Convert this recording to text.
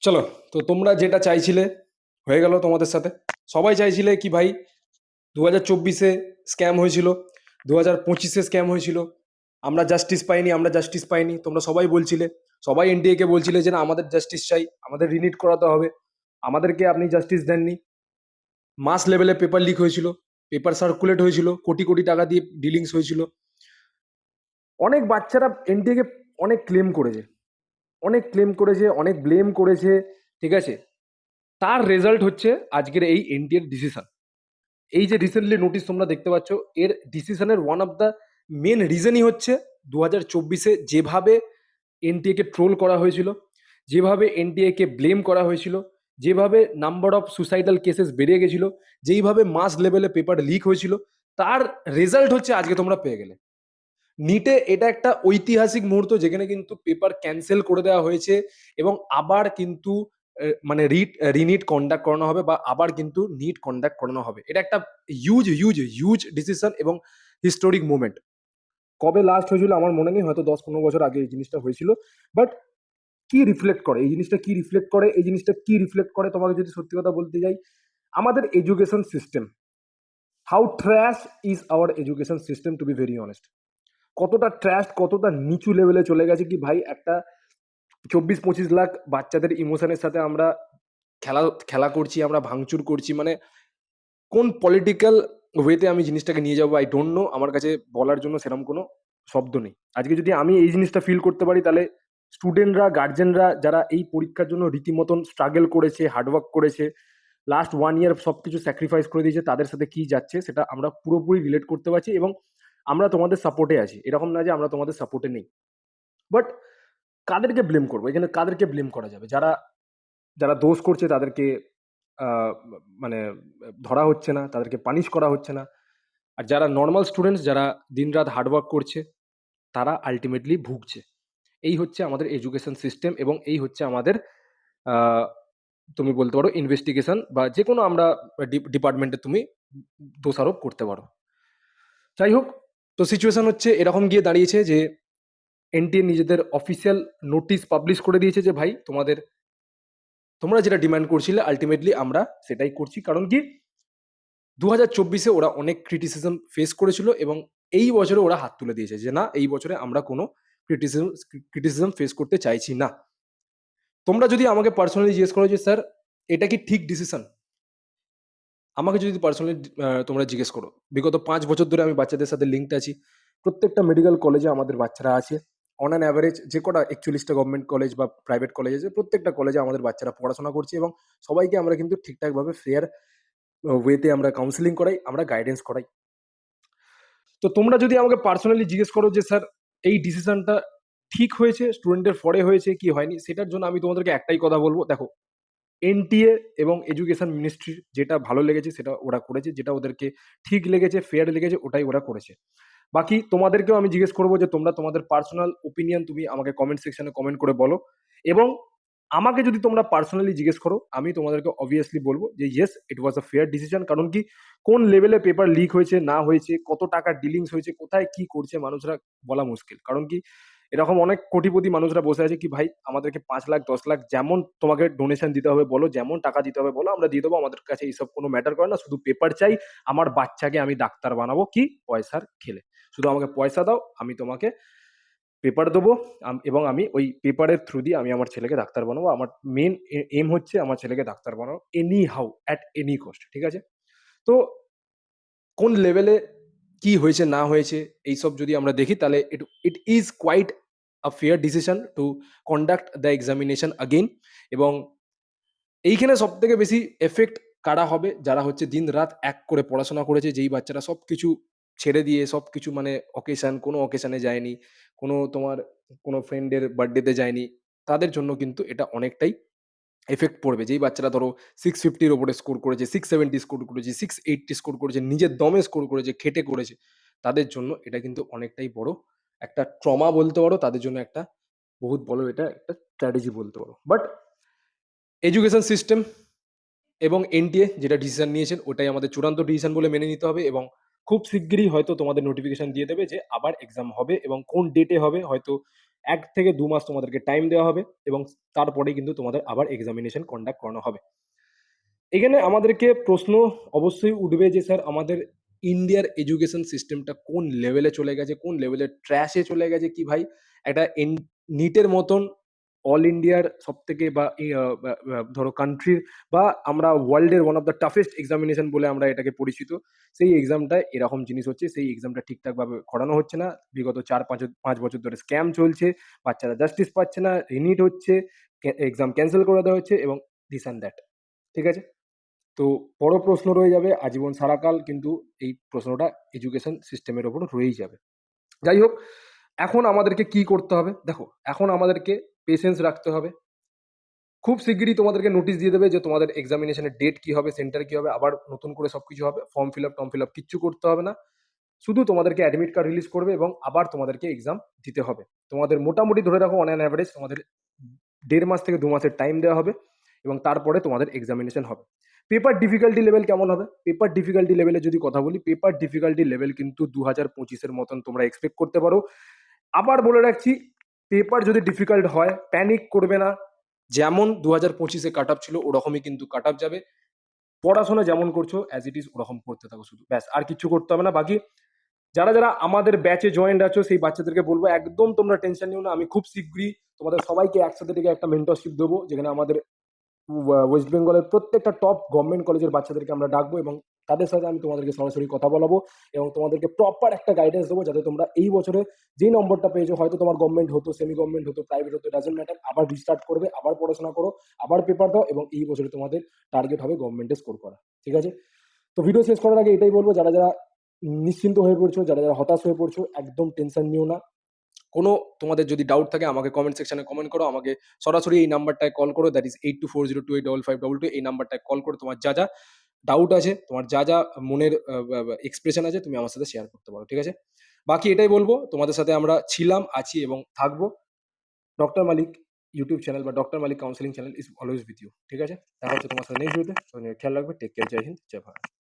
চলো। তো তোমরা যেটা চাইছিলে হয়ে গেল তোমাদের সাথে। সবাই চাইছিলে কি ভাই, 2024-এ স্ক্যাম হয়েছিল, 2025-এ স্ক্যাম হয়েছিল, আমরা জাস্টিস পাইনি, আমরা জাস্টিস পাইনি, তোমরা সবাই বলছিলে। সবাই এনটিএ কে বলছিলে যে না, আমাদের জাস্টিস চাই, আমাদের রিনিট করাতে হবে, আমাদেরকে আপনি জাস্টিস দেননি। মাস লেভেলে পেপার লিক হয়েছিল, পেপার সার্কুলেট হয়েছিল, কোটি কোটি টাকা দিয়ে ডিলিংস হয়েছিল। অনেক বাচ্চারা এনটিএ কে অনেক ক্লেম করেছে, অনেক ক্লেম করেছে, অনেক ব্লেম করেছে, ঠিক আছে। তার রেজাল্ট হচ্ছে আজকের এই এনটিএর ডিসিশন। এই যে রিসেন্টলি নোটিশ তোমরা দেখতে পাচ্ছ, এর ডিসিশনের ওয়ান অফ দ্য মেন রিজনই হচ্ছে 2024-এ যেভাবে এনটিএ কে ট্রোল করা হয়েছিল, যেভাবে এনটিএ কে ব্লেম করা হয়েছিল, যেভাবে নাম্বার অফ সুসাইডাল কেসেস বেড়ে গেছিল, যেইভাবে মাস লেভেলে পেপার লিক হয়েছিল, তার রেজাল্ট হচ্ছে আজকে তোমরা পেয়ে গেলে। নিটে এটা একটা ঐতিহাসিক মুহূর্ত, যেখানে কিন্তু পেপার ক্যান্সেল করে দেওয়া হয়েছে এবং আবার কিন্তু মানে রিনিট কন্ডাক্ট করানো হবে, বা আবার কিন্তু নিট কন্ডাক্ট করানো হবে। এটা একটা হিউজ হিউজ হিউজ ডিসিশন এবং হিস্টোরিক মুভমেন্ট। কবে লাস্ট হয়েছিল আমার মনে নেই, হয়তো 10-15 বছর আগে এই জিনিসটা হয়েছিল। বাট কি রিফ্লেক্ট করে এই জিনিসটা, কি রিফ্লেক্ট করে এই জিনিসটা, কি রিফ্লেক্ট করে তোমাকে যদি সত্যি কথা বলতে যাই, আমাদের education system, how trash is our education system, to be very honest. কতটা ট্র্যাশ, কতটা নিচু লেভেলে চলে গেছে কি ভাই, একটা 24-25 লাখ বাচ্চাদের ইমোশনের সাথে আমরা খেলা খেলা করছি, আমরা ভাঙচুর করছি। মানে কোন পলিটিক্যাল ওয়েতে আমি জিনিসটাকে নিয়ে যাবো, আই ডোন্ট নো। আমার কাছে বলার জন্য সেরকম কোনো শব্দ নেই। আজকে যদি আমি এই জিনিসটা ফিল করতে পারি, তাহলে স্টুডেন্টরা, গার্জেনরা যারা এই পরীক্ষার জন্য রীতিমতন স্ট্রাগল করেছে, হার্ডওয়ার্ক করেছে, লাস্ট 1 ইয়ার সবকিছু স্যাক্রিফাইস করে দিয়েছে, তাদের সাথে কি যাচ্ছে সেটা আমরা পুরোপুরি রিলেট করতে পারছি। এবং আমরা তোমাদের সাপোর্টে আছি, এরকম না যে আমরা তোমাদের সাপোর্টে নেই। বাট কাদেরকে ব্লেম করবো এখানে, কাদেরকে ব্লেম করা যাবে? যারা যারা দোষ করছে তাদেরকে আহ, মানে ধরা হচ্ছে না, তাদেরকে পানিশ করা হচ্ছে না। আর যারা নর্মাল স্টুডেন্টস, যারা দিনরাত হার্ডওয়ার্ক করছে, তারা আলটিমেটলি ভুগছে। এই হচ্ছে আমাদের এডুকেশন সিস্টেম, এবং এই হচ্ছে আমাদের আহ, তুমি বলতে পারো ইনভেস্টিগেশন, বা যে কোনো আমরা ডিপার্টমেন্টে তুমি দোষারোপ করতে পারো। যাই হোক, তো সিচুয়েশন হচ্ছে এরকম গিয়ে দাঁড়িয়েছে যে এনটিএ নিজেদের অফিসিয়াল নোটিশ পাবলিশ করে দিয়েছে যে ভাই, তোমরা যেটা ডিমান্ড করছিলে আলটিমেটলি আমরা সেটাই করছি। কারণ কি, 2024-এ ওরা অনেক ক্রিটিসিজম ফেস করেছিল, এবং এই বছরে ওরা হাত তুলে দিয়েছে যে না, এই বছরে আমরা কোনো ক্রিটিসিজম ক্রিটিসিজম ফেস করতে চাইছি না। তোমরা যদি আমাকে পার্সোনালি জিজ্ঞেস করো যে স্যার, এটা কি ঠিক ডিসিশন, আমাকে যদি পার্সোনালি তোমরা জিজ্ঞেস করো, বিগত 5 বছর ধরে আমি বাচ্চাদের সাথে লিঙ্কড আছি। প্রত্যেকটা মেডিকেল কলেজে আমাদের বাচ্চারা আছে। অন অ্যান অ্যাভারেজ যে কটা 41টা গভর্নমেন্ট কলেজ বা প্রাইভেট কলেজ আছে, প্রত্যেকটা কলেজে আমাদের বাচ্চারা পড়াশোনা করছে, এবং সবাইকে আমরা কিন্তু ঠিকঠাকভাবে ফেয়ার ওয়েতে আমরা কাউন্সিলিং করাই, আমরা গাইডেন্স করাই। তো তোমরা যদি আমাকে পার্সোনালি জিজ্ঞেস করো যে স্যার, এই ডিসিশনটা ঠিক হয়েছে, স্টুডেন্টের ফরে হয়েছে কি হয়নি, সেটার জন্য আমি তোমাদেরকে একটাই কথা বলবো। দেখো, এনটিএ এবং এডুকেশন মিনিস্ট্রি যেটা ভালো লেগেছে সেটা ওরা করেছে, যেটা ওদেরকে ঠিক লেগেছে, ফেয়ার লেগেছে, ওটাই ওরা করেছে। বাকি তোমাদেরকেও আমি জিজ্ঞেস করবো যে তোমরা তোমাদের পার্সোনাল ওপিনিয়ন তুমি আমাকে কমেন্ট সেকশনে কমেন্ট করে বলো। এবং আমাকে যদি তোমরা পার্সোনালি জিজ্ঞেস করো, আমি তোমাদেরকে অবভিয়াসলি বলবো যে ইয়েস, ইট ওয়াজ আ ফেয়ার ডিসিশন। কারণ কি, কোন লেভেলে পেপার লিক হয়েছে না হয়েছে, কত টাকা ডিলিংস হয়েছে, কোথায় কি করছে মানুষরা, বলা মুশকিল। কারণ কি, এরকম অনেক কোটিপতি মানুষরা বসে আছে কি ভাই, আমাদেরকে 5 লাখ 10 লাখ যেমন তোমাকে ডোনেশন দিতে হবে বলো, যেমন টাকা দিতে হবে বলো, আমরা দিয়ে দেবো। আমাদের কাছে এইসব কোনো ম্যাটার করে না, শুধু পেপার চাই। আমার বাচ্চাকে আমি ডাক্তার বানাবো, কি পয়সার খেলে। শুধু আমাকে পয়সা দাও, আমি তোমাকে পেপার দেবো, এবং আমি ওই পেপারের থ্রু দিয়ে আমি আমার ছেলেকে ডাক্তার বানাবো। আমার মেন এম হচ্ছে আমার ছেলেকে ডাক্তার বানাবো, any how, at any cost, ঠিক আছে। তো কোন লেভেলে কি হয়েছে না হয়েছে এইসব যদি আমরা দেখি, তাহলে it it is quite a fair decision to conduct the examination again. এবং এইখানে সব থেকে বেশি এফেক্ট কারা হবে, যারা হচ্ছে দিন রাত এক করে পড়াশোনা করেছে, যেই বাচ্চারা সবকিছু ছেড়ে দিয়ে, সবকিছু মানে কোনো অকেশনে যায়নি, তোমার কোনো ফ্রেন্ডের বার্থডেতে যায়নি, তাদের জন্য কিন্তু এটা অনেকটাই এফেক্ট পড়বে। যেই বাচ্চারা ধরো 650-র ওপরে স্কোর করেছে, 670 স্কোর করেছে, 680 স্কোর করেছে, নিজের দমে স্কোর করেছে, খেটে করেছে, তাদের জন্য এটা কিন্তু অনেকটাই বড় একটা ট্রমা বলতে পারো, তাদের জন্য একটা বহুত বড়, এটা একটা স্ট্র্যাটেজি বলতে পারো। বাট এডুকেশন সিস্টেম এবং এনটিএ যেটা ডিসিশন নিয়েছেন, ওটাই আমাদের চূড়ান্ত ডিসিশন বলে মেনে নিতে হবে। এবং খুব শিগগিরই হয়তো তোমাদের নোটিফিকেশন দিয়ে দেবে যে আবার এক্সাম হবে, এবং কোন ডেটে হবে হয়তো থেকে 2 মাস তোমাদেরকে টাইম দেওয়া হবে এবং তারপরে কিন্তু তোমাদের আবার এক্সামিনেশন কন্ডাক্ট করানো হবে। এখানে আমাদেরকে প্রশ্ন অবশ্যই উঠবে যে স্যার আমাদের ইন্ডিয়ার এডুকেশন সিস্টেমটা কোন লেভেলে চলে গেছে, কোন লেভেলের ট্র্যাশে চলে গেছে, কি ভাই একটা নিটের মতন অল ইন্ডিয়ার সব থেকে বা ধরো কান্ট্রির বা আমরা ওয়ার্ল্ডের one of the toughest examination বলে আমরা এটাকে পরিচিত, সেই এক্সামটায় এরকম জিনিস হচ্ছে, সেই এক্সামটা ঠিকঠাকভাবে করানো হচ্ছে না। বিগত 4-5 বছর ধরে স্ক্যাম চলছে, বাচ্চারা জাস্টিস পাচ্ছে না, রিনিট হচ্ছে, এক্সাম ক্যান্সেল করে দেওয়া হচ্ছে এবং দিস অ্যান্ড দ্যাট। ঠিক আছে, তো বড় প্রশ্ন রয়ে যাবে আজীবন সারাকাল, কিন্তু এই প্রশ্নটা এডুকেশন সিস্টেমের ওপর রয়েই যাবে। যাই হোক, এখন আমাদেরকে কি করতে হবে দেখো, এখন আমাদেরকে পেশেন্স রাখতে হবে। খুব শিগগিরই তোমাদেরকে নোটিশ দিয়ে দেবে যে তোমাদের এক্সামিনেশনের ডেট কি হবে, সেন্টার কি হবে, আবার নতুন করে সবকিছু হবে। ফর্ম ফিল আপ কিচ্ছু করতে হবে না, শুধু তোমাদেরকে অ্যাডমিট কার্ড রিলিজ করবে এবং আবার তোমাদেরকে এক্সাম দিতে হবে। তোমাদের মোটামুটি ধরে রাখো অন অ্যান অ্যাভারেজ তোমাদের 1.5 মাস থেকে 2 মাসের টাইম দেওয়া হবে এবং তারপরে তোমাদের এক্সামিনেশন হবে। পেপার ডিফিকাল্টি লেভেল কেমন হবে? পেপার ডিফিকাল্টি লেভেলে যদি কথা বলি, পেপার ডিফিকাল্টি লেভেল কিন্তু 2025-এর মতন তোমরা এক্সপেক্ট করতে পারো। আবার বলে রাখছি, পেপার যদি ডিফিকাল্ট হয় প্যানিক করবে না। যেমন 2025-এ কাট আপ ছিল ওরকমই কিন্তু কাট আপ যাবে। পড়াশোনা যেমন করছো অ্যাজ ইট ইজ ওরকম করতে থাকো শুধু, ব্যাস আর কিচ্ছু করতে হবে না। বাকি যারা যারা আমাদের ব্যাচে জয়েন্ট আছো সেই বাচ্চাদেরকে বলবো একদম তোমরা টেনশন নিও না। আমি খুব শীঘ্রই তোমাদের সবাইকে একসাথে থেকে একটা মেন্টরশিপ দেবো, যেখানে আমাদের ওয়েস্ট বেঙ্গলের প্রত্যেকটা টপ গভর্নমেন্ট কলেজের বাচ্চাদেরকে আমরা ডাকবো এবং তাদের সাথে আমি তোমাদেরকে সরাসরি কথা বলাবো এবং তোমাদেরকে প্রপার একটা গাইডেন্স দেবো, যাতে তোমরা এই বছরে যেই নম্বরটা পেয়েছো, হয়তো তোমার গভর্নমেন্ট হতো, সেমি গভর্নমেন্ট হতো, প্রাইভেট হতো, ডাজেন্ট ম্যাটার, আবার রিস্টার্ট করবে, আবার পড়াশোনা করো, আবার পেপার দাও এবং এই বছরে তোমাদের টার্গেট হবে গভর্নমেন্টে স্কোর করা। ঠিক আছে, তো ভিডিও শেষ করার আগে এটাই বলবো, যারা যারা নিশ্চিন্ত হয়ে পড়ছো, যারা যারা হতাশ হয়ে পড়ছো, একদম টেনশন নিও না। কোনো তোমাদের যদি ডাউট থাকে আমাকে কমেন্ট সেকশনে কমেন্ট করো, আমাকে সরাসরি এই নাম্বারটায় কল করো, দ্যাট ইজ 8240285522। এই নাম্বারটায় কল করে তোমার যা যা ডাউট আছে, তোমার যা যা মনের এক্সপ্রেশন আছে, তুমি আমার সাথে শেয়ার করতে পারো। ঠিক আছে, বাকি এটাই বলবো, তোমাদের সাথে আমরা ছিলাম, আছি এবং থাকবো। ডক্টর মালিক ইউটিউব চ্যানেল বা doctor Malik counselling channel is always with you. ঠিক আছে, দেখা হচ্ছে তোমার সাথে নেক্সট ভিডিওতে। খেয়াল রাখবে, টেক কেয়ার, জয় হিন্দ, জয় ভারত।